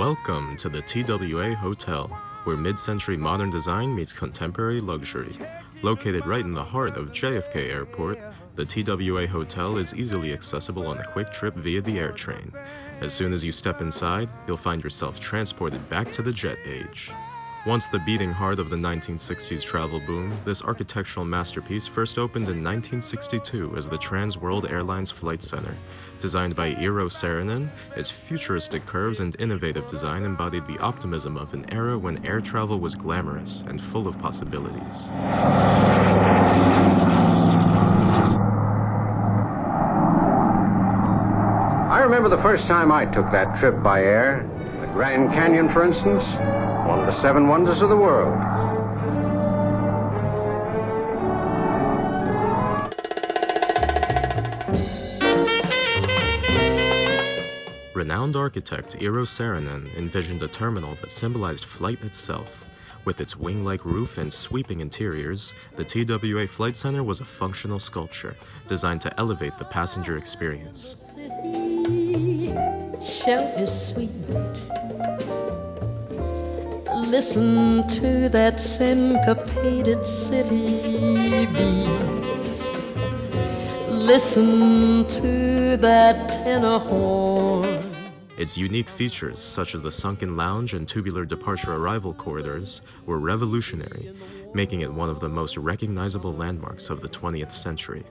Welcome to the TWA Hotel, where mid-century modern design meets contemporary luxury. Located right in the heart of JFK Airport, the TWA Hotel is easily accessible on a quick trip via the air train. As soon as you step inside, you'll find yourself transported back to the jet age. Once the beating heart of the 1960s travel boom, this architectural masterpiece first opened in 1962 as the Trans World Airlines Flight Center. Designed by Eero Saarinen, its futuristic curves and innovative design embodied the optimism of an era when air travel was glamorous and full of possibilities. I remember the first time I took that trip by air. The Grand Canyon, for instance, one of the seven wonders of the world. Renowned architect Eero Saarinen envisioned a terminal that symbolized flight itself. With its wing-like roof and sweeping interiors, the TWA Flight Center was a functional sculpture designed to elevate the passenger experience. Show is sweet. Listen to that syncopated city beat. Listen to that tenor horn. Its unique features, such as the sunken lounge and tubular departure-arrival corridors, were revolutionary, making it one of the most recognizable landmarks of the 20th century.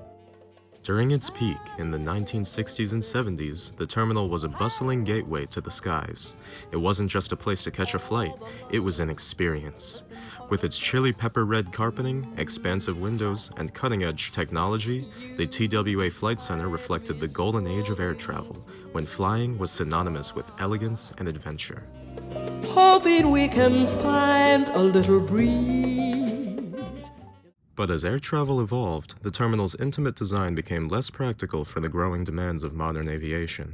During its peak, in the 1960s and 70s, the terminal was a bustling gateway to the skies. It wasn't just a place to catch a flight, it was an experience. With its chili pepper red carpeting, expansive windows, and cutting-edge technology, the TWA Flight Center reflected the golden age of air travel, when flying was synonymous with elegance and adventure. Hoping we can find a little breeze. But as air travel evolved, the terminal's intimate design became less practical for the growing demands of modern aviation.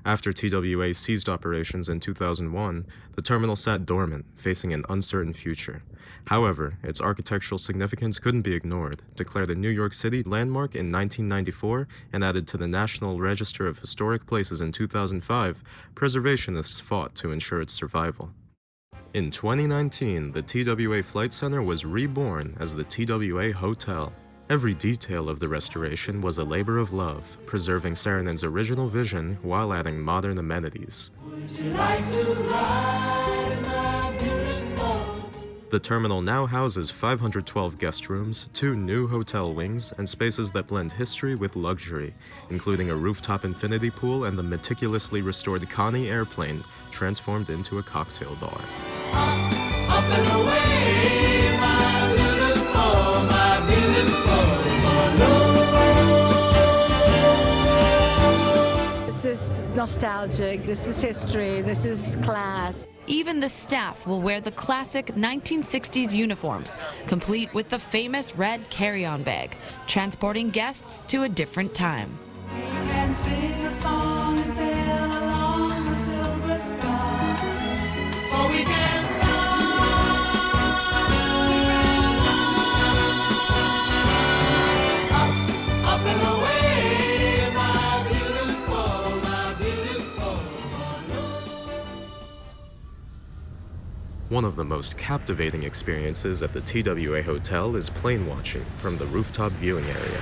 After TWA ceased operations in 2001, the terminal sat dormant, facing an uncertain future. However, its architectural significance couldn't be ignored. Declared a New York City landmark in 1994 and added to the National Register of Historic Places in 2005, preservationists fought to ensure its survival. In 2019, the TWA Flight Center was reborn as the TWA Hotel. Every detail of the restoration was a labor of love, preserving Saarinen's original vision while adding modern amenities. Would you like to ride my beautiful? The terminal now houses 512 guest rooms, 2 new hotel wings, and spaces that blend history with luxury, including a rooftop infinity pool and the meticulously restored Connie airplane, transformed into a cocktail bar. Up and away, my beautiful balloon. This is nostalgic, this is history, this is class. Even the staff will wear the classic 1960s uniforms, complete with the famous red carry-on bag, transporting guests to a different time. We can sing a song and sail along the silver sky. Or we can fly up and away, my beautiful balloon. One of the most captivating experiences at the TWA Hotel is plane watching from the rooftop viewing area.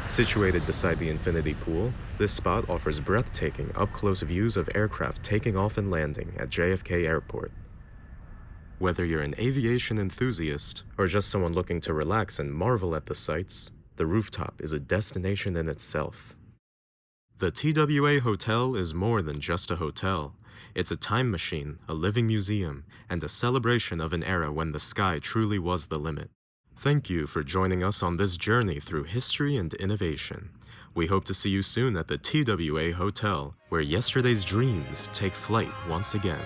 Situated beside the infinity pool, this spot offers breathtaking up-close views of aircraft taking off and landing at JFK Airport. Whether you're an aviation enthusiast or just someone looking to relax and marvel at the sights, the rooftop is a destination in itself. The TWA Hotel is more than just a hotel. It's a time machine, a living museum, and a celebration of an era when the sky truly was the limit. Thank you for joining us on this journey through history and innovation. We hope to see you soon at the TWA Hotel, where yesterday's dreams take flight once again.